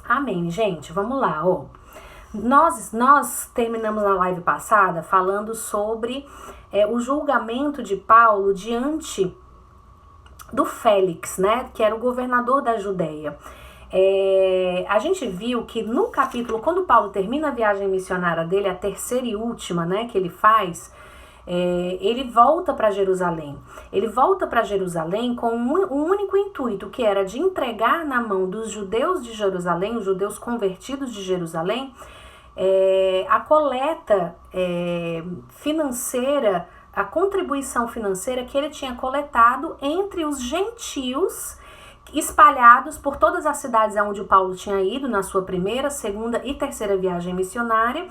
Amém, gente. Vamos lá, ó. Nós terminamos na live passada falando sobre o julgamento de Paulo diante do Félix, né? Que era o governador da Judéia. A gente viu que no capítulo, quando Paulo termina a viagem missionária dele, a terceira e última, né, que ele faz, ele volta para Jerusalém. Ele volta para Jerusalém com um único intuito, que era de entregar na mão dos judeus de Jerusalém, os judeus convertidos de Jerusalém, a coleta financeira, a contribuição financeira que ele tinha coletado entre os gentios espalhados por todas as cidades onde o Paulo tinha ido na sua primeira, segunda e terceira viagem missionária.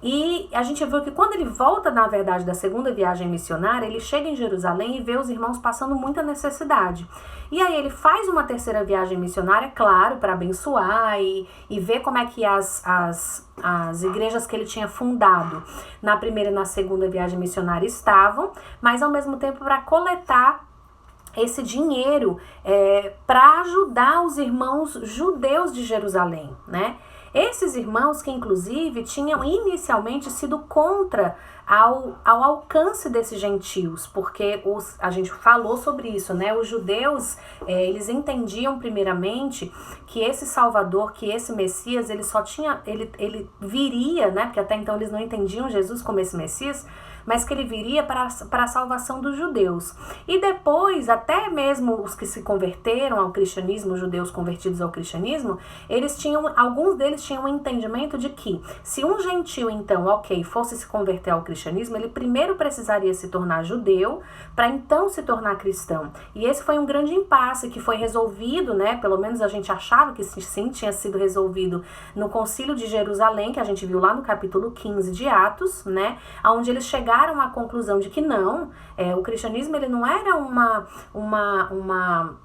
E a gente viu que quando ele volta, na verdade, da segunda viagem missionária, ele chega em Jerusalém e vê os irmãos passando muita necessidade. E aí ele faz uma terceira viagem missionária, claro, para abençoar e ver como é que as igrejas que ele tinha fundado na primeira e na segunda viagem missionária estavam, mas ao mesmo tempo para coletar esse dinheiro para ajudar os irmãos judeus de Jerusalém, né? Esses irmãos que, inclusive, tinham inicialmente sido contra ao alcance desses gentios, porque a gente falou sobre isso, né? Os judeus, eles entendiam primeiramente que esse Salvador, que esse Messias, ele viria, né? Porque até então eles não entendiam Jesus como esse Messias, mas que ele viria para a salvação dos judeus. E depois, até mesmo os que se converteram ao cristianismo, os judeus convertidos ao cristianismo, alguns deles tinham um entendimento de que se um gentio, então, fosse se converter ao cristianismo, ele primeiro precisaria se tornar judeu, para então se tornar cristão. E esse foi um grande impasse que foi resolvido, né? Pelo menos a gente achava que sim, tinha sido resolvido no Concílio de Jerusalém, que a gente viu lá no capítulo 15 de Atos, né? Onde eles chegaram à conclusão de que não, o cristianismo ele não era uma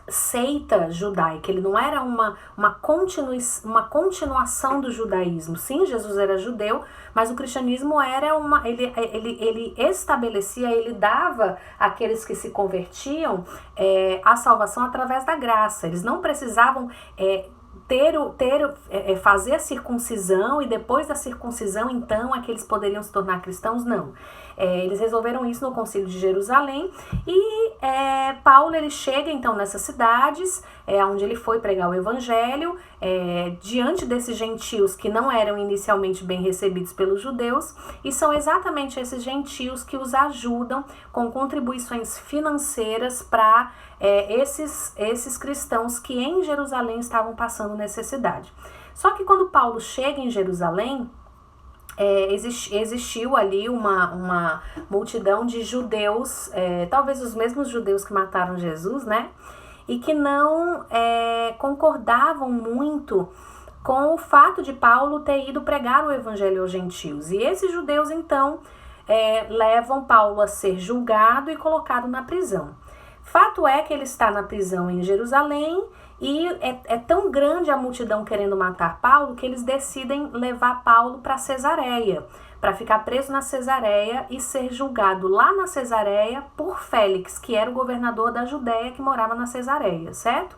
seita judaica, ele não era uma continuação do judaísmo. Sim, Jesus era judeu, mas o cristianismo era ele estabelecia, ele dava àqueles que se convertiam a salvação através da graça. Eles não precisavam fazer a circuncisão e depois da circuncisão, então, é que eles poderiam se tornar cristãos, não. Eles resolveram isso no Concílio de Jerusalém e Paulo, ele chega, então, nessas cidades, onde ele foi pregar o evangelho, diante desses gentios que não eram inicialmente bem recebidos pelos judeus, e são exatamente esses gentios que os ajudam com contribuições financeiras para esses cristãos que em Jerusalém estavam passando necessidade. Só que quando Paulo chega em Jerusalém, existiu ali uma multidão de judeus, talvez os mesmos judeus que mataram Jesus, né? E que não concordavam muito com o fato de Paulo ter ido pregar o evangelho aos gentios. E esses judeus, então, levam Paulo a ser julgado e colocado na prisão. Fato é que ele está na prisão em Jerusalém e é tão grande a multidão querendo matar Paulo que eles decidem levar Paulo para Cesareia, para ficar preso na Cesareia e ser julgado lá na Cesareia por Félix, que era o governador da Judéia que morava na Cesareia, certo?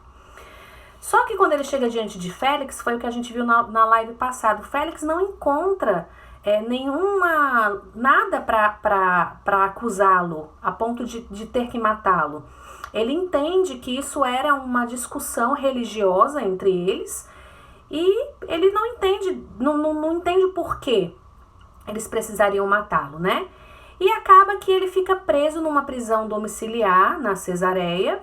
Só que quando ele chega diante de Félix, foi o que a gente viu na live passada, o Félix não encontra nada para acusá-lo, a ponto de ter que matá-lo. Ele entende que isso era uma discussão religiosa entre eles e ele não entende o porquê eles precisariam matá-lo, né? E acaba que ele fica preso numa prisão domiciliar na Cesareia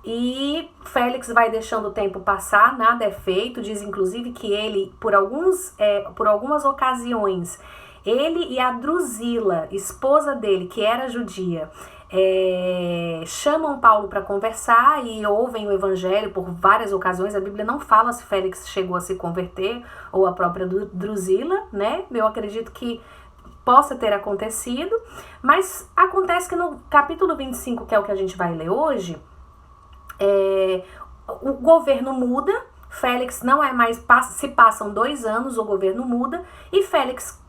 e Félix vai deixando o tempo passar, nada é feito, diz inclusive que ele, por algumas ocasiões, ele e a Drusila, esposa dele, que era judia, chamam Paulo para conversar e ouvem o evangelho por várias ocasiões. A Bíblia não fala se Félix chegou a se converter ou a própria Drusila, né? Eu acredito que possa ter acontecido, mas acontece que no capítulo 25, que é o que a gente vai ler hoje, o governo muda, Félix não é mais, se passam 2 anos, o governo muda, e Félix,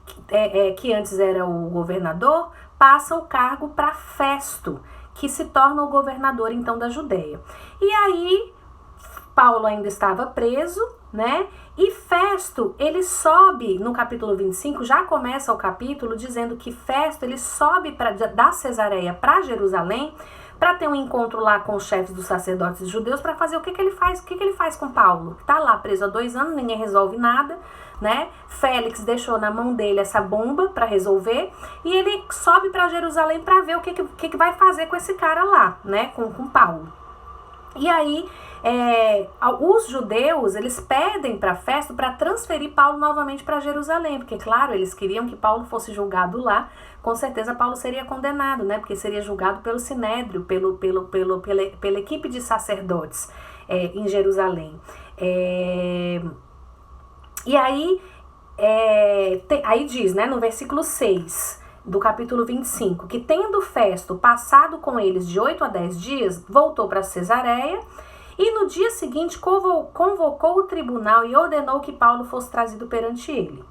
que antes era o governador, passa o cargo para Festo, que se torna o governador então da Judéia. E aí Paulo ainda estava preso, né? E Festo, ele sobe no capítulo 25, já começa o capítulo dizendo que Festo, ele sobe da Cesareia para Jerusalém para ter um encontro lá com os chefes dos sacerdotes judeus para fazer o que ele faz. O que ele faz com Paulo? Tá lá preso há 2 anos, ninguém resolve nada, né? Félix deixou na mão dele essa bomba para resolver e ele sobe para Jerusalém para ver o que vai fazer com esse cara lá, né? Com Paulo. E aí, os judeus, eles pedem para Festo para transferir Paulo novamente para Jerusalém, porque, claro, eles queriam que Paulo fosse julgado lá. Com certeza Paulo seria condenado, né? Porque seria julgado pelo Sinédrio, pela equipe de sacerdotes em Jerusalém. E aí, aí diz, né, no versículo 6 do capítulo 25, que tendo Festo passado com eles de 8 a 10 dias, voltou para Cesareia e no dia seguinte convocou o tribunal e ordenou que Paulo fosse trazido perante ele.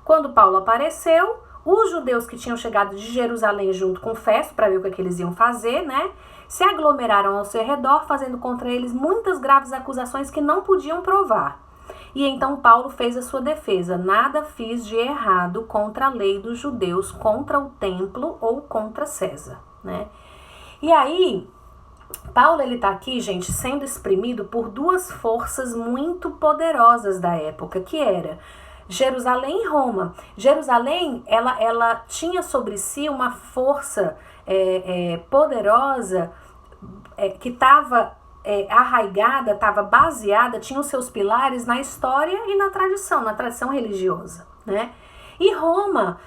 Quando Paulo apareceu, os judeus que tinham chegado de Jerusalém junto com Festo, para ver o que eles iam fazer, né, se aglomeraram ao seu redor, fazendo contra eles muitas graves acusações que não podiam provar. E então Paulo fez a sua defesa: nada fiz de errado contra a lei dos judeus, contra o templo ou contra César, né? E aí, Paulo, ele tá aqui, gente, sendo exprimido por 2 forças muito poderosas da época, que era Jerusalém e Roma. Jerusalém, ela tinha sobre si uma força poderosa que estava arraigada, estava baseada, tinha os seus pilares na história e na tradição religiosa, né? E Roma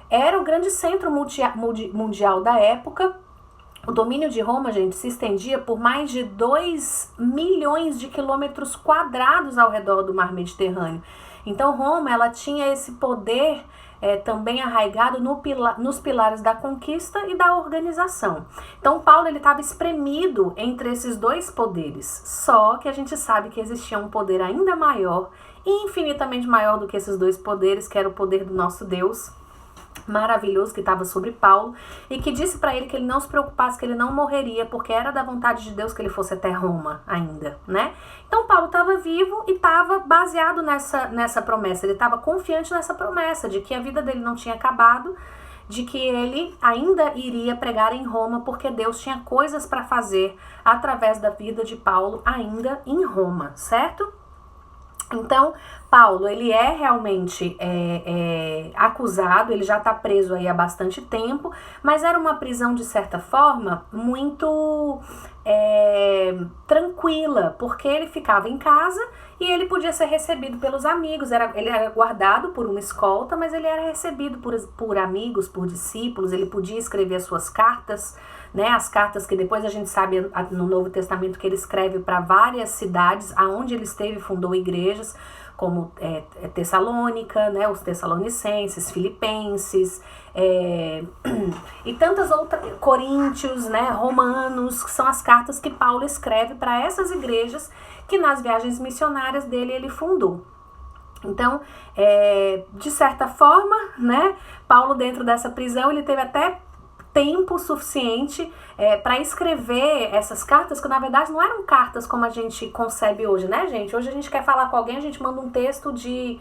era o grande centro mundial da época. O domínio de Roma, gente, se estendia por mais de 2 milhões de quilômetros quadrados ao redor do mar Mediterrâneo. Então Roma, ela tinha esse poder também arraigado nos pilares da conquista e da organização. Então Paulo, ele estava espremido entre esses 2 poderes, só que a gente sabe que existia um poder ainda maior, infinitamente maior do que esses 2 poderes, que era o poder do nosso Deus maravilhoso, que estava sobre Paulo, e que disse para ele que ele não se preocupasse, que ele não morreria, porque era da vontade de Deus que ele fosse até Roma ainda, né? Então Paulo estava vivo e estava baseado nessa promessa, ele estava confiante nessa promessa de que a vida dele não tinha acabado, de que ele ainda iria pregar em Roma, porque Deus tinha coisas para fazer através da vida de Paulo ainda em Roma, certo? Então, Paulo, ele é realmente acusado, ele já está preso aí há bastante tempo, mas era uma prisão, de certa forma, muito tranquila, porque ele ficava em casa e ele podia ser recebido pelos amigos, ele era guardado por uma escolta, mas ele era recebido por amigos, por discípulos, ele podia escrever as suas cartas, né, as cartas que depois a gente sabe no Novo Testamento que ele escreve para várias cidades, aonde ele esteve, fundou igrejas, como Tessalônica, né, os Tessalonicenses, Filipenses, e tantas outras, Coríntios, né, Romanos, que são as cartas que Paulo escreve para essas igrejas que nas viagens missionárias dele ele fundou. Então, de certa forma, né, Paulo dentro dessa prisão, ele teve até tempo suficiente para escrever essas cartas, que na verdade não eram cartas como a gente concebe hoje, né, gente? Hoje a gente quer falar com alguém, a gente manda um texto de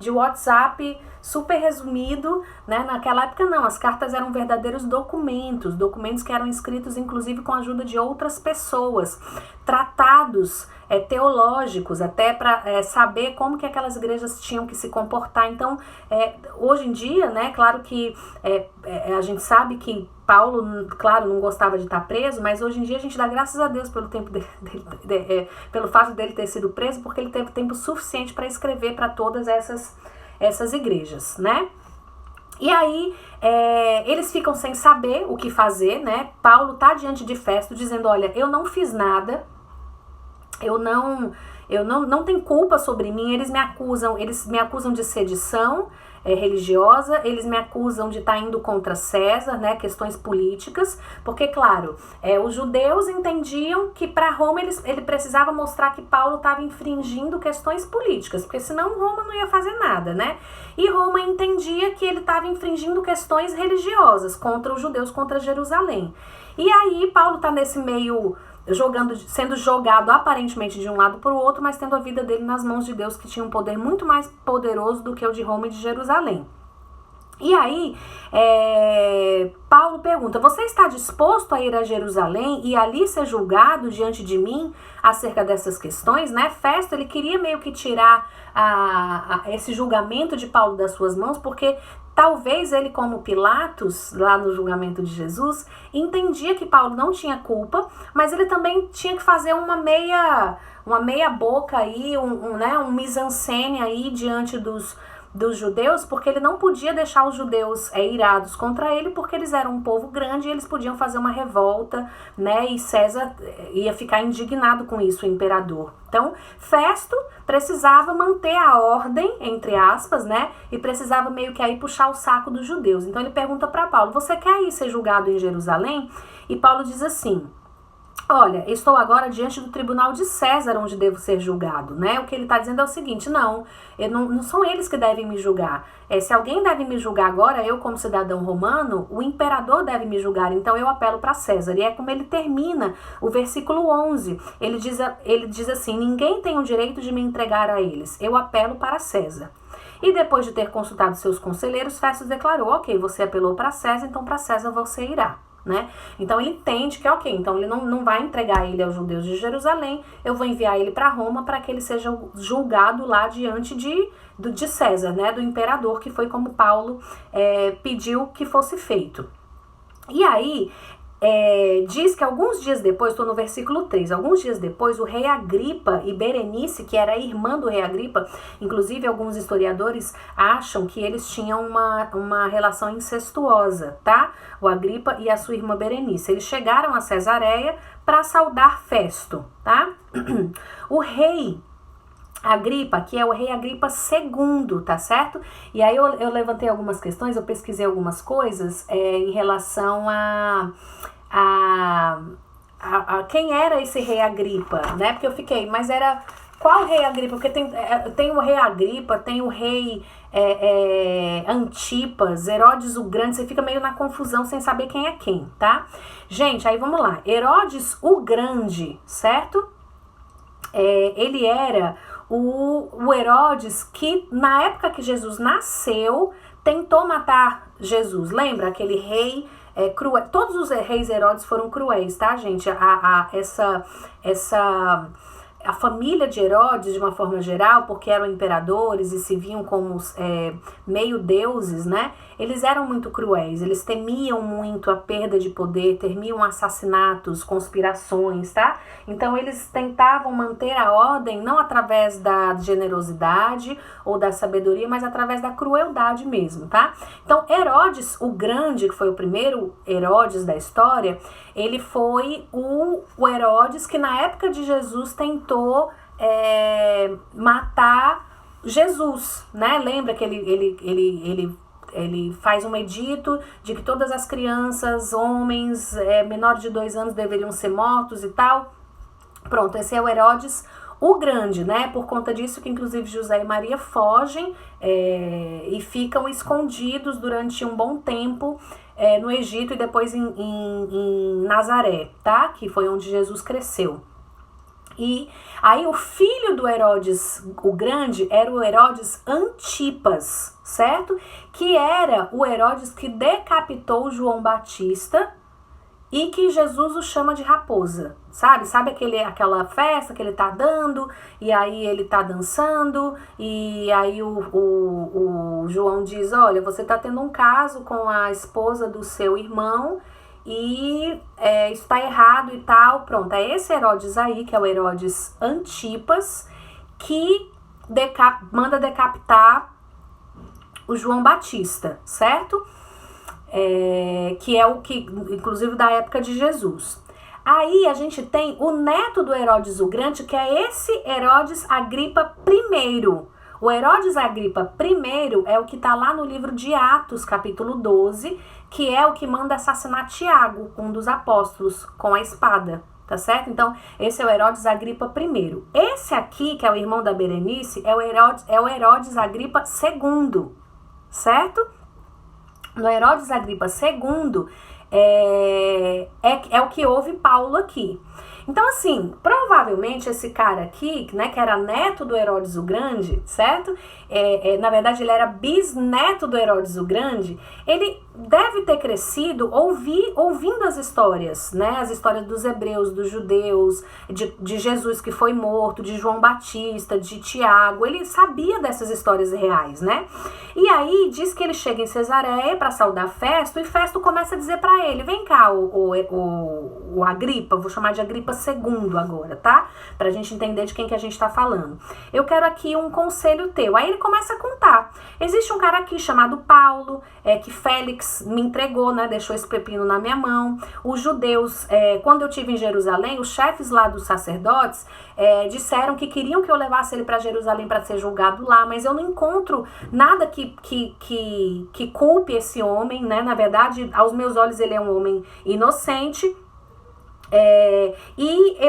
WhatsApp super resumido, né? Naquela época não, as cartas eram verdadeiros documentos que eram escritos inclusive com a ajuda de outras pessoas, tratados teológicos, até para saber como que aquelas igrejas tinham que se comportar. Então, hoje em dia, né, claro que a gente sabe que Paulo, claro, não gostava de estar preso, mas hoje em dia a gente dá graças a Deus pelo tempo pelo fato dele ter sido preso, porque ele teve tempo suficiente para escrever para todas essas igrejas, né? E aí, eles ficam sem saber o que fazer, né? Paulo tá diante de Festo dizendo, olha, eu não fiz nada, eu não tenho culpa sobre mim, eles me acusam de sedição religiosa, eles me acusam de estar indo contra César, né, questões políticas, porque, claro, os judeus entendiam que para Roma ele precisava mostrar que Paulo estava infringindo questões políticas, porque senão Roma não ia fazer nada, né? E Roma entendia que ele estava infringindo questões religiosas contra os judeus, contra Jerusalém. E aí Paulo está nesse meio sendo jogado aparentemente de um lado para o outro, mas tendo a vida dele nas mãos de Deus, que tinha um poder muito mais poderoso do que o de Roma e de Jerusalém. E aí, Paulo pergunta, você está disposto a ir a Jerusalém e ali ser julgado diante de mim acerca dessas questões, né? Festo, ele queria meio que tirar esse julgamento de Paulo das suas mãos, porque talvez ele, como Pilatos, lá no julgamento de Jesus, entendia que Paulo não tinha culpa, mas ele também tinha que fazer uma meia boca aí, um mise-en-scène aí diante dos judeus, porque ele não podia deixar os judeus irados contra ele, porque eles eram um povo grande e eles podiam fazer uma revolta, né, e César ia ficar indignado com isso, o imperador. Então, Festo precisava manter a ordem, entre aspas, né, e precisava meio que aí puxar o saco dos judeus. Então ele pergunta para Paulo, você quer ir ser julgado em Jerusalém? E Paulo diz assim, olha, estou agora diante do tribunal de César, onde devo ser julgado, né? O que ele está dizendo é o seguinte, não são eles que devem me julgar. Se alguém deve me julgar agora, eu como cidadão romano, o imperador deve me julgar, então eu apelo para César. E é como ele termina o versículo 11. Ele diz assim, ninguém tem o direito de me entregar a eles, eu apelo para César. E depois de ter consultado seus conselheiros, Festo declarou, ok, você apelou para César, então para César você irá. Né? Então ele entende que ok, então ele não vai entregar ele aos judeus de Jerusalém, eu vou enviar ele para Roma para que ele seja julgado lá diante de César, né? Do imperador, que foi como Paulo pediu que fosse feito. E aí diz que alguns dias depois, estou no versículo 3, alguns dias depois o rei Agripa e Berenice, que era irmã do rei Agripa, inclusive alguns historiadores acham que eles tinham uma relação incestuosa, tá? O Agripa e a sua irmã Berenice. Eles chegaram a Cesareia para saudar Festo, tá? O rei Agripa, que é o rei Agripa II, tá certo? E aí eu levantei algumas questões, eu pesquisei algumas coisas em relação a quem era esse rei Agripa, né? Porque eu fiquei, mas era qual rei Agripa? Porque tem o rei Agripa, tem o rei Antipas, Herodes o Grande, você fica meio na confusão sem saber quem é quem, tá? Gente, aí vamos lá, Herodes o Grande, certo? Ele era o Herodes que, na época que Jesus nasceu, tentou matar Jesus. Lembra aquele rei cruel? Todos os reis Herodes foram cruéis, tá, gente? A família de Herodes, de uma forma geral, porque eram imperadores e se viam como meio deuses, né? Eles eram muito cruéis, eles temiam muito a perda de poder, temiam assassinatos, conspirações, tá? Então eles tentavam manter a ordem não através da generosidade ou da sabedoria, mas através da crueldade mesmo, tá? Então Herodes o Grande, que foi o primeiro Herodes da história, ele foi o Herodes que na época de Jesus tentou matar Jesus, né? Lembra que ele faz um edito de que todas as crianças, homens menores de 2 anos deveriam ser mortos e tal. Pronto, esse é o Herodes o Grande, né? Por conta disso que inclusive José e Maria fogem e ficam escondidos durante um bom tempo no Egito e depois em Nazaré, tá? Que foi onde Jesus cresceu. E aí o filho do Herodes o Grande era o Herodes Antipas, certo? Que era o Herodes que decapitou João Batista e que Jesus o chama de raposa, sabe? Sabe aquela festa que ele tá dando e aí ele tá dançando e aí o João diz, olha, você tá tendo um caso com a esposa do seu irmão e isso tá errado e tal. Pronto, é esse Herodes aí, que é o Herodes Antipas, que manda decapitar o João Batista, certo? Que é o que, inclusive, da época de Jesus. Aí a gente tem o neto do Herodes o Grande, que é esse Herodes Agripa I. O Herodes Agripa I é o que está lá no livro de Atos, capítulo 12, que é o que manda assassinar Tiago, um dos apóstolos, com a espada, tá certo? Então, esse é o Herodes Agripa I. Esse aqui, que é o irmão da Berenice, é o Herodes Agripa II, certo? No Herodes Agripa II é o que houve Paulo aqui. Então, assim, provavelmente esse cara aqui, né, que era neto do Herodes o Grande, certo? Na verdade, ele era bisneto do Herodes o Grande. Ele deve ter crescido ouvindo as histórias, né? As histórias dos hebreus, dos judeus, de Jesus que foi morto, de João Batista, de Tiago. Ele sabia dessas histórias reais, né? E aí, diz que ele chega em Cesareia para saudar Festo, e Festo começa a dizer para ele, vem cá, o Agripa, vou chamar de Agripa II agora, tá? Pra gente entender de quem que a gente tá falando. Eu quero aqui um conselho teu. Aí ele começa a contar. Existe um cara aqui chamado Paulo, que Félix me entregou, né? Deixou esse pepino na minha mão. Os judeus, quando eu estive em Jerusalém, os chefes lá dos sacerdotes disseram que queriam que eu levasse ele para Jerusalém para ser julgado lá, mas eu não encontro nada que culpe esse homem, né? Na verdade, aos meus olhos ele é um homem inocente. E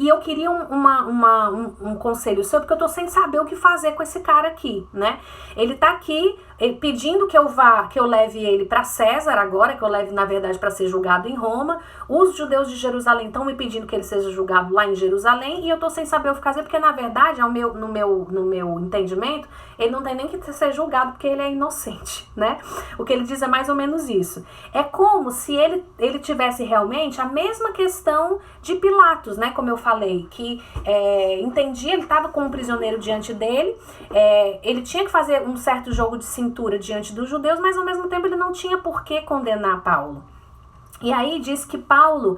eu queria um conselho seu, porque eu tô sem saber o que fazer com esse cara aqui, né? Ele tá aqui pedindo que eu leve ele para César agora, que eu leve, na verdade, para ser julgado em Roma. Os judeus de Jerusalém estão me pedindo que ele seja julgado lá em Jerusalém, e eu tô sem saber o que fazer, porque, na verdade, no meu entendimento, ele não tem nem que ser julgado, porque ele é inocente, né? O que ele diz é mais ou menos isso. É como se ele tivesse realmente a mesma questão de Pilatos, né? Como eu falei, que entendia, ele estava com um prisioneiro diante dele, ele tinha que fazer um certo jogo de cintura diante dos judeus, mas ao mesmo tempo ele não tinha por que condenar Paulo. E aí diz que Paulo,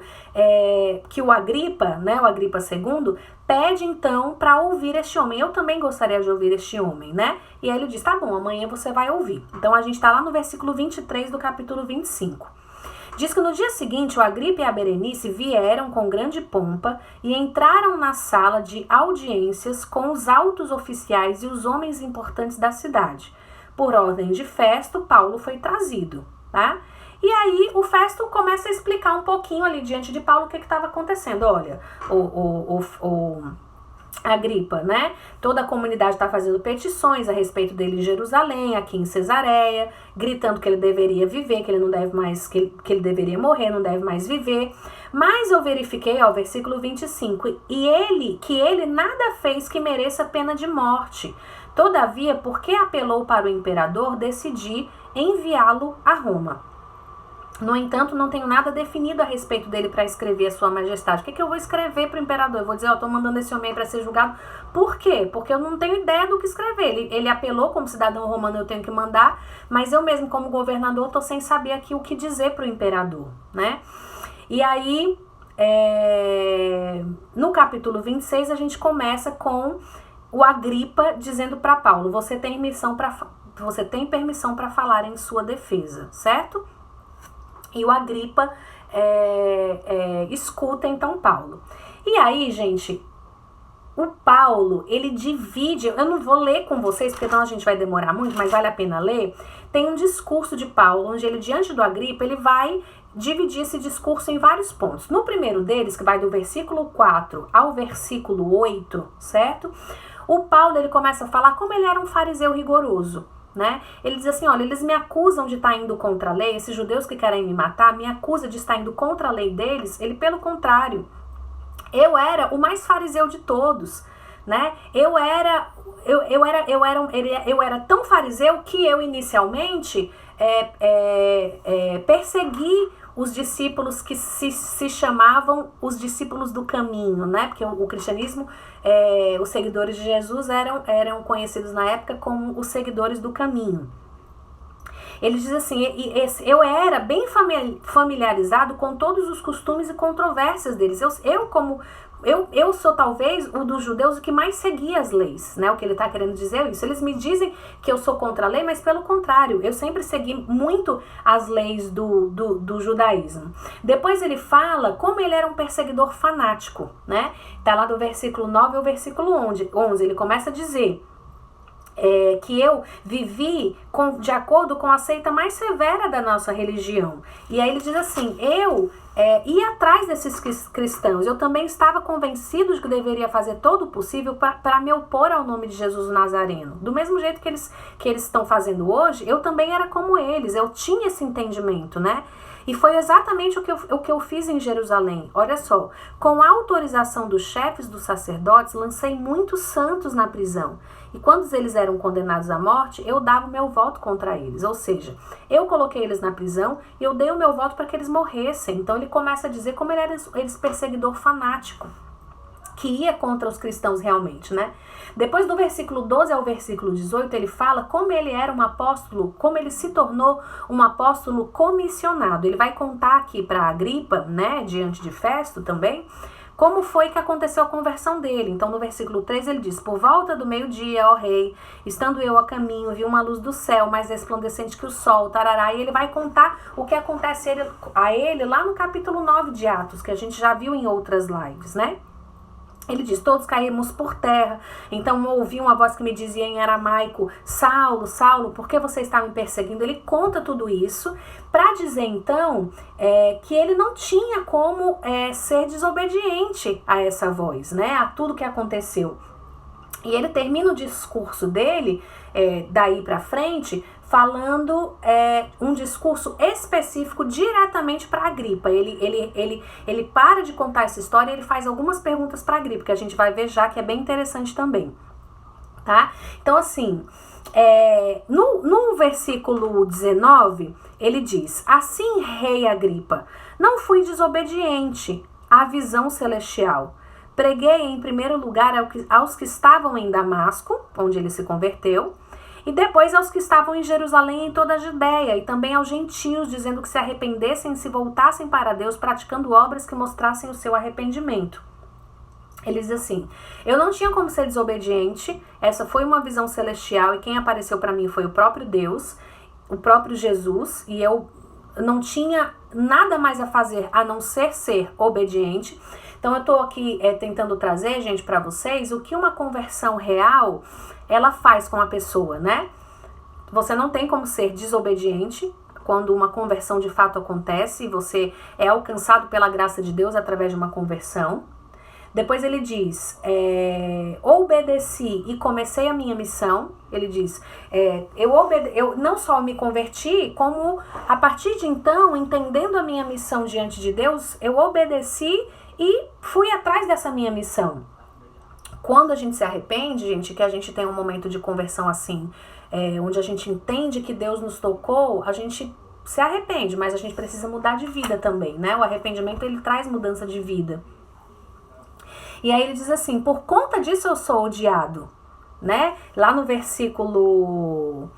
que o Agripa, né, o Agripa II, pede então para ouvir este homem. Eu também gostaria de ouvir este homem, né? E aí ele diz, tá bom, amanhã você vai ouvir. Então a gente está lá no versículo 23 do capítulo 25. Diz que no dia seguinte o Agripa e a Berenice vieram com grande pompa e entraram na sala de audiências com os altos oficiais e os homens importantes da cidade. Por ordem de Festo, Paulo foi trazido, tá? E aí o Festo começa a explicar um pouquinho ali diante de Paulo o que estava acontecendo. Olha, Agripa, né? Toda a comunidade está fazendo petições a respeito dele em Jerusalém, aqui em Cesareia, gritando que ele deveria viver, que ele não deve mais, que ele deveria morrer, não deve mais viver. Mas eu verifiquei, ó, versículo 25, que ele nada fez que mereça pena de morte. Todavia, porque apelou para o imperador, decidi enviá-lo a Roma. No entanto, não tenho nada definido a respeito dele para escrever a sua majestade. O que eu vou escrever para o imperador? Eu vou dizer, eu estou mandando esse homem para ser julgado. Por quê? Porque eu não tenho ideia do que escrever. Ele apelou, como cidadão romano eu tenho que mandar, mas eu mesmo como governador estou sem saber aqui o que dizer para o imperador, né? E aí, no capítulo 26, a gente começa com o Agripa dizendo para Paulo, você tem permissão para falar em sua defesa, certo? E o Agripa escuta então Paulo. E aí, gente, o Paulo, ele divide, eu não vou ler com vocês, porque senão a gente vai demorar muito, mas vale a pena ler. Tem um discurso de Paulo, onde ele, diante do Agripa, ele vai dividir esse discurso em vários pontos. No primeiro deles, que vai do versículo 4 ao versículo 8, certo? O Paulo, ele começa a falar como ele era um fariseu rigoroso, né? Ele diz assim, olha, eles me acusam de estar indo contra a lei, esses judeus que querem me matar, me acusam de estar indo contra a lei deles. Ele, pelo contrário, eu era o mais fariseu de todos, né? Eu era tão fariseu que eu inicialmente persegui os discípulos que se chamavam os discípulos do caminho, né? Porque o cristianismo, os seguidores de Jesus eram conhecidos na época como os seguidores do caminho. Ele diz assim, eu era bem familiarizado com todos os costumes e controvérsias deles. Eu sou talvez o dos judeus que mais seguia as leis, né? O que ele está querendo dizer é isso. Eles me dizem que eu sou contra a lei, mas pelo contrário, eu sempre segui muito as leis do judaísmo. Depois ele fala como ele era um perseguidor fanático, né? Tá lá do versículo 9 ao versículo 11. Ele começa a dizer que eu vivi de acordo com a seita mais severa da nossa religião. E aí ele diz assim, eu ia atrás desses cristãos, eu também estava convencido de que deveria fazer todo o possível para me opor ao nome de Jesus Nazareno. Do mesmo jeito que eles estão fazendo hoje, eu também era como eles, eu tinha esse entendimento, né? E foi exatamente o que eu fiz em Jerusalém. Olha só, com a autorização dos chefes dos sacerdotes, lancei muitos santos na prisão. E quando eles eram condenados à morte, eu dava o meu voto contra eles. Ou seja, eu coloquei eles na prisão e eu dei o meu voto para que eles morressem. Então ele começa a dizer como ele era esse perseguidor fanático, que ia contra os cristãos realmente, né? Depois do versículo 12 ao versículo 18, ele fala como ele era um apóstolo, como ele se tornou um apóstolo comissionado. Ele vai contar aqui para Agripa, né, diante de Festo também, como foi que aconteceu a conversão dele. Então, no versículo 3, ele diz: por volta do meio-dia, ó rei, estando eu a caminho, vi uma luz do céu, mais resplandecente que o sol, tarará. E ele vai contar o que acontece a ele lá no capítulo 9 de Atos, que a gente já viu em outras lives, né? Ele diz: todos caímos por terra. Então eu ouvi uma voz que me dizia em aramaico: Saulo, Saulo, por que você está me perseguindo? Ele conta tudo isso para dizer então que ele não tinha como ser desobediente a essa voz, né? A tudo que aconteceu. E ele termina o discurso dele, daí para frente, falando um discurso específico diretamente para Agripa. Ele para de contar essa história e ele faz algumas perguntas para Agripa, que a gente vai ver já, que é bem interessante também. Tá? Então, assim, no versículo 19, ele diz: assim, rei Agripa, não fui desobediente à visão celestial. Preguei em primeiro lugar aos que estavam em Damasco, onde ele se converteu, e depois aos que estavam em Jerusalém e em toda a Judeia, e também aos gentios, dizendo que se arrependessem e se voltassem para Deus, praticando obras que mostrassem o seu arrependimento. Ele diz assim: eu não tinha como ser desobediente, essa foi uma visão celestial, e quem apareceu para mim foi o próprio Deus, o próprio Jesus, e eu não tinha nada mais a fazer a não ser obediente. Então eu estou aqui tentando trazer, gente, para vocês o que uma conversão real ela faz com a pessoa, né? Você não tem como ser desobediente quando uma conversão de fato acontece, você é alcançado pela graça de Deus através de uma conversão. Depois ele diz: obedeci e comecei a minha missão. Ele diz: eu não só me converti, como a partir de então, entendendo a minha missão diante de Deus, eu obedeci e fui atrás dessa minha missão. Quando a gente se arrepende, gente, que a gente tem um momento de conversão assim, onde a gente entende que Deus nos tocou, a gente se arrepende, mas a gente precisa mudar de vida também, né? O arrependimento, ele traz mudança de vida. E aí ele diz assim: por conta disso eu sou odiado, né? Lá no versículo...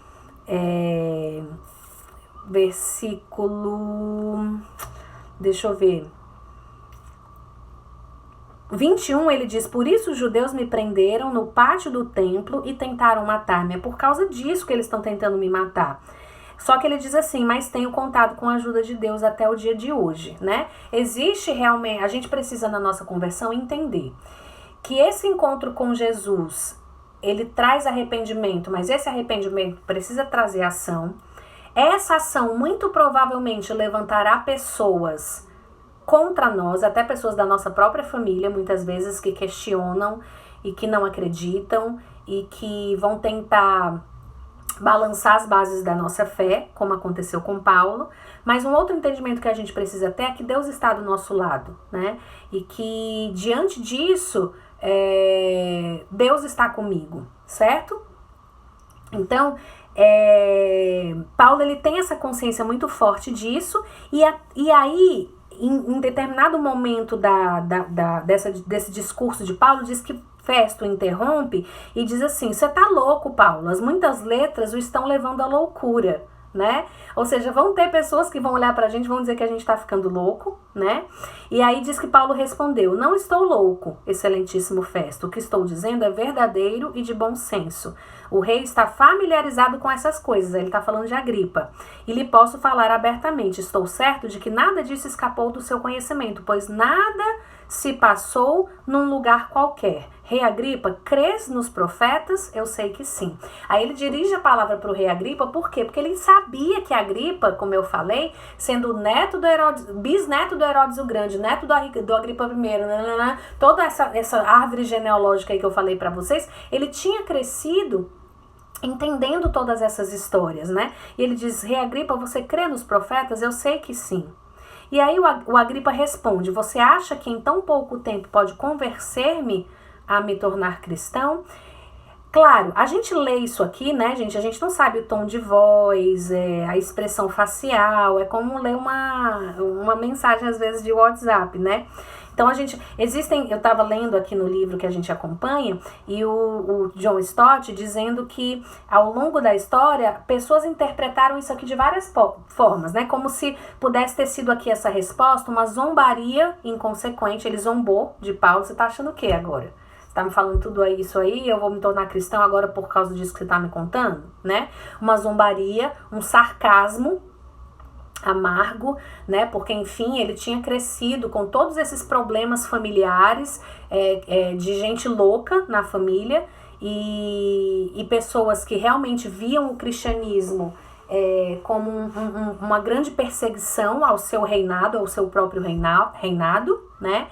deixa eu ver... 21, ele diz: por isso os judeus me prenderam no pátio do templo e tentaram matar-me. É por causa disso que eles estão tentando me matar. Só que ele diz assim: mas tenho contado com a ajuda de Deus até o dia de hoje, né? Existe realmente, a gente precisa na nossa conversão entender que esse encontro com Jesus, ele traz arrependimento, mas esse arrependimento precisa trazer ação. Essa ação muito provavelmente levantará pessoas contra nós, até pessoas da nossa própria família, muitas vezes, que questionam e que não acreditam e que vão tentar balançar as bases da nossa fé, como aconteceu com Paulo. Mas um outro entendimento que a gente precisa ter é que Deus está do nosso lado, né? E que diante disso, Deus está comigo, certo? Então, Paulo, ele tem essa consciência muito forte disso, e aí, em determinado momento desse discurso de Paulo, diz que Festo interrompe e diz assim: você tá louco, Paulo, as muitas letras o estão levando à loucura, né? Ou seja, vão ter pessoas que vão olhar pra gente e vão dizer que a gente tá ficando louco, né? E aí diz que Paulo respondeu: não estou louco, excelentíssimo Festo, o que estou dizendo é verdadeiro e de bom senso. O rei está familiarizado com essas coisas, ele está falando de Agripa, e lhe posso falar abertamente, estou certo de que nada disso escapou do seu conhecimento, pois nada se passou num lugar qualquer. Rei Agripa, crês nos profetas? Eu sei que sim. Aí ele dirige a palavra para o rei Agripa, por quê? Porque ele sabia que Agripa, como eu falei, sendo neto do Herodes, bisneto do Herodes o Grande, neto do Agripa I, toda essa árvore genealógica aí que eu falei para vocês, ele tinha crescido entendendo todas essas histórias, né? E ele diz: Rei Agripa, você crê nos profetas? Eu sei que sim. E aí o Agripa responde: você acha que em tão pouco tempo pode convencer-me a me tornar cristão? Claro, a gente lê isso aqui, né, gente? A gente não sabe o tom de voz, a expressão facial, é como ler uma mensagem, às vezes, de WhatsApp, né? Então, eu estava lendo aqui no livro que a gente acompanha, e o John Stott dizendo que, ao longo da história, pessoas interpretaram isso aqui de várias formas, né? Como se pudesse ter sido aqui essa resposta, uma zombaria inconsequente. Ele zombou de Paulo. Você tá achando o quê agora? Tá me falando tudo isso aí, eu vou me tornar cristão agora por causa disso que você tá me contando, né? Uma zombaria, um sarcasmo amargo, né? Porque, enfim, ele tinha crescido com todos esses problemas familiares, de gente louca na família e pessoas que realmente viam o cristianismo como uma grande perseguição ao seu reinado, ao seu próprio reinado, né?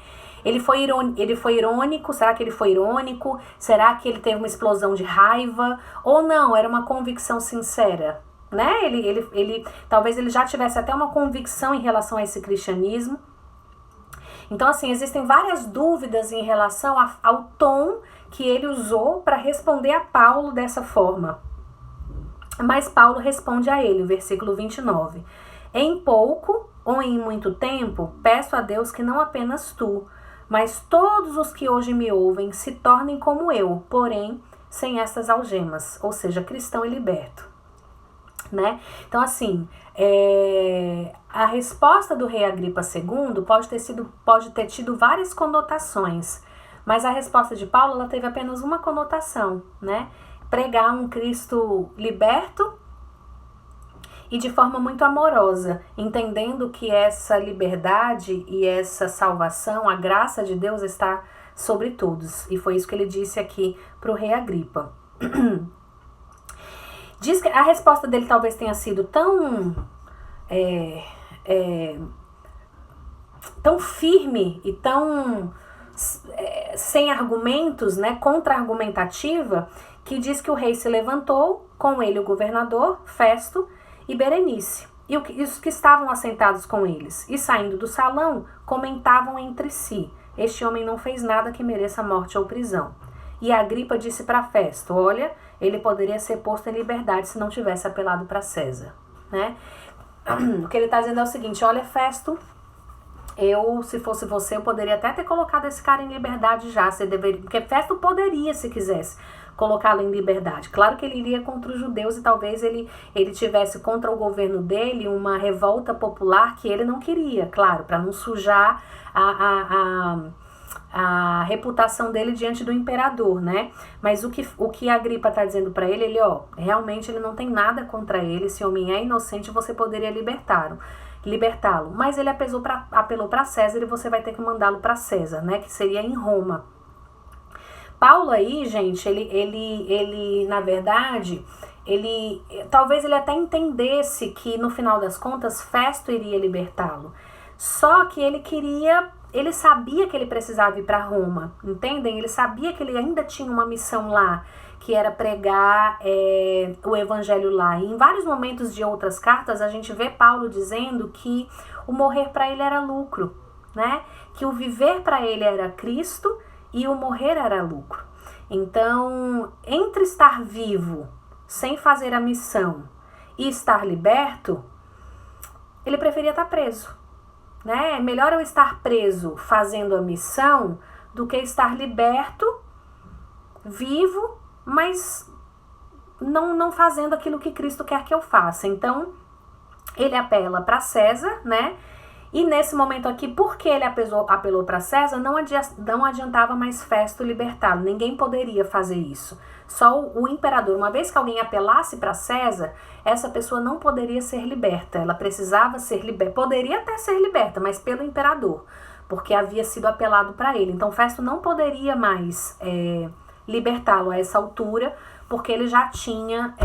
Ele foi irônico, será que ele foi irônico? Será que ele teve uma explosão de raiva? Ou não, era uma convicção sincera, né? Talvez ele já tivesse até uma convicção em relação a esse cristianismo. Então, assim, existem várias dúvidas em relação ao tom que ele usou para responder a Paulo dessa forma. Mas Paulo responde a ele, versículo 29. Em pouco ou em muito tempo, peço a Deus que não apenas tu, mas todos os que hoje me ouvem se tornem como eu, porém sem estas algemas, ou seja, cristão e liberto, né? Então, assim, a resposta do rei Agripa II pode ter tido várias conotações, mas a resposta de Paulo, ela teve apenas uma conotação, né? Pregar um Cristo liberto e de forma muito amorosa, entendendo que essa liberdade e essa salvação, a graça de Deus está sobre todos. E foi isso que ele disse aqui para o rei Agripa. Diz que a resposta dele talvez tenha sido tão firme e tão sem argumentos, né, contra-argumentativa, que diz que o rei se levantou, com ele o governador, Festo, e Berenice, e os que estavam assentados com eles, e saindo do salão, comentavam entre si: este homem não fez nada que mereça morte ou prisão. E Agripa disse para Festo: olha, ele poderia ser posto em liberdade se não tivesse apelado para César, né? O que ele está dizendo é o seguinte: olha, Festo, se fosse você, eu poderia até ter colocado esse cara em liberdade já, porque Festo poderia, se quisesse, colocá-lo em liberdade. Claro que ele iria contra os judeus e talvez ele tivesse contra o governo dele uma revolta popular que ele não queria, claro, para não sujar a reputação dele diante do imperador, né? Mas o que Agripa está dizendo para ele, realmente ele não tem nada contra ele, esse homem é inocente, você poderia libertá-lo. Mas ele apelou para César e você vai ter que mandá-lo para César, né? Que seria em Roma. Paulo aí, gente, ele na verdade, talvez ele até entendesse que no final das contas Festo iria libertá-lo. Só que ele sabia que ele precisava ir para Roma, entendem? Ele sabia que ele ainda tinha uma missão lá, que era pregar o evangelho lá. E em vários momentos de outras cartas a gente vê Paulo dizendo que o morrer para ele era lucro, né? Que o viver para ele era Cristo e o morrer era lucro. Então, entre estar vivo, sem fazer a missão, e estar liberto, ele preferia estar preso, né? É melhor eu estar preso fazendo a missão do que estar liberto, vivo, mas não fazendo aquilo que Cristo quer que eu faça. Então, ele apela para César, né? E nesse momento aqui, porque ele apelou para César, não adiantava mais Festo libertá-lo. Ninguém poderia fazer isso. Só o imperador. Uma vez que alguém apelasse para César, essa pessoa não poderia ser liberta. Ela precisava ser liberta. Poderia até ser liberta, mas pelo imperador, porque havia sido apelado para ele. Então Festo não poderia mais libertá-lo a essa altura, porque ele já tinha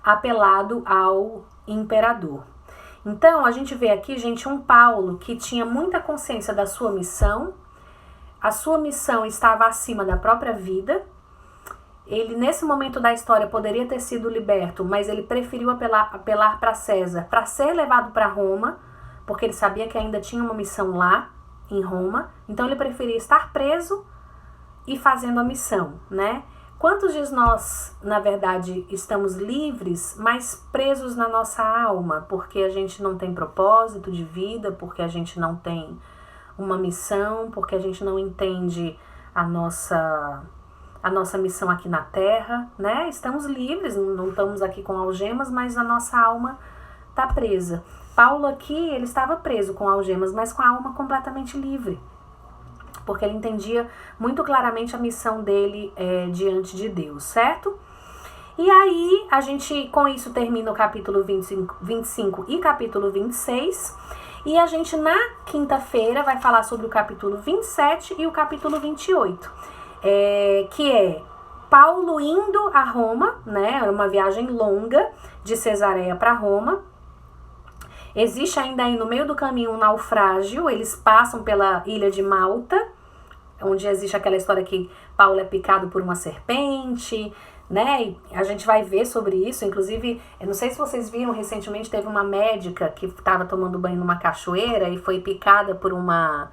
apelado ao imperador. Então, a gente vê aqui, gente, um Paulo que tinha muita consciência da sua missão, a sua missão estava acima da própria vida, ele nesse momento da história poderia ter sido liberto, mas ele preferiu apelar para César, para ser levado para Roma, porque ele sabia que ainda tinha uma missão lá em Roma. Então ele preferia estar preso e fazendo a missão, né? Quantos de nós, na verdade, estamos livres, mas presos na nossa alma, porque a gente não tem propósito de vida, porque a gente não tem uma missão, porque a gente não entende a nossa missão aqui na Terra, né? Estamos livres, não estamos aqui com algemas, mas a nossa alma está presa. Paulo aqui, ele estava preso com algemas, mas com a alma completamente livre, porque ele entendia muito claramente a missão dele diante de Deus, certo? E aí, a gente com isso termina o capítulo 25 e capítulo 26, e a gente na quinta-feira vai falar sobre o capítulo 27 e o capítulo 28, que é Paulo indo a Roma, né? É uma viagem longa de Cesareia para Roma. Existe ainda aí no meio do caminho um naufrágio, eles passam pela ilha de Malta, onde existe aquela história que Paulo é picado por uma serpente, né? E a gente vai ver sobre isso. Inclusive, eu não sei se vocês viram, recentemente teve uma médica que estava tomando banho numa cachoeira e foi picada por uma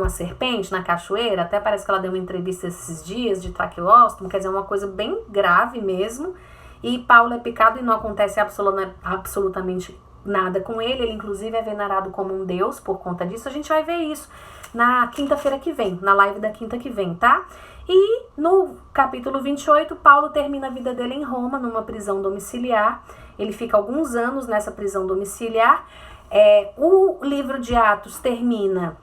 serpente na cachoeira. Até parece que ela deu uma entrevista esses dias de traqueóstomo, quer dizer, uma coisa bem grave mesmo. E Paulo é picado e não acontece absolutamente nada com ele. Ele inclusive é venerado como um deus por conta disso. A gente vai ver isso na quinta-feira que vem, na live da quinta que vem, tá? E no capítulo 28, Paulo termina a vida dele em Roma, numa prisão domiciliar. Ele fica alguns anos nessa prisão domiciliar. O livro de Atos termina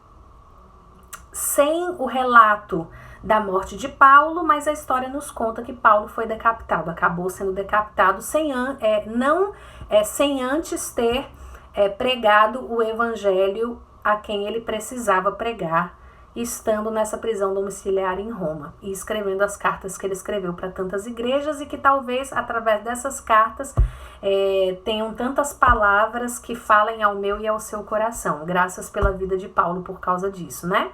sem o relato da morte de Paulo, mas a história nos conta que Paulo foi decapitado, acabou sendo decapitado sem antes ter pregado o evangelho a quem ele precisava pregar, estando nessa prisão domiciliar em Roma e escrevendo as cartas que ele escreveu para tantas igrejas, e que talvez através dessas cartas tenham tantas palavras que falem ao meu e ao seu coração. Graças pela vida de Paulo por causa disso, né?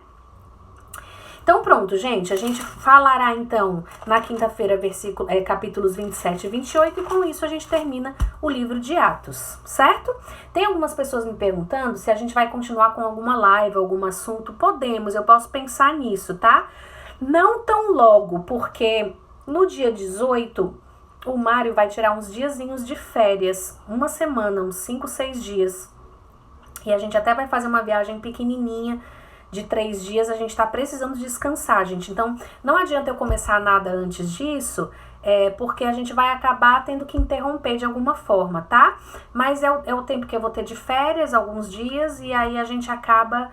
Então pronto, gente, a gente falará então na quinta-feira capítulos 27 e 28, e com isso a gente termina o livro de Atos, certo? Tem algumas pessoas me perguntando se a gente vai continuar com alguma live, algum assunto. Podemos, eu posso pensar nisso, tá? Não tão logo, porque no dia 18 o Mário vai tirar uns diazinhos de férias, uma semana, uns 5, 6 dias, e a gente até vai fazer uma viagem pequenininha de 3 dias. A gente tá precisando descansar, gente. Então, não adianta eu começar nada antes disso, porque a gente vai acabar tendo que interromper de alguma forma, tá? Mas é o tempo que eu vou ter de férias, alguns dias, e aí a gente acaba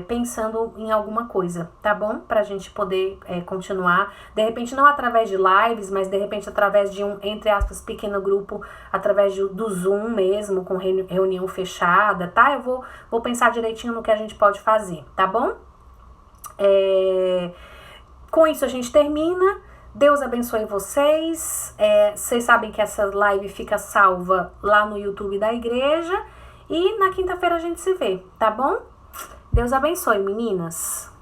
pensando em alguma coisa, tá bom? Pra gente poder continuar, de repente não através de lives, mas de repente através de um, entre aspas, pequeno grupo, através do Zoom mesmo, com reunião fechada, tá? Eu vou pensar direitinho no que a gente pode fazer, tá bom? Com isso a gente termina. Deus abençoe vocês. Vocês sabem que essa live fica salva lá no YouTube da igreja, e na quinta-feira a gente se vê, tá bom? Deus abençoe, meninas.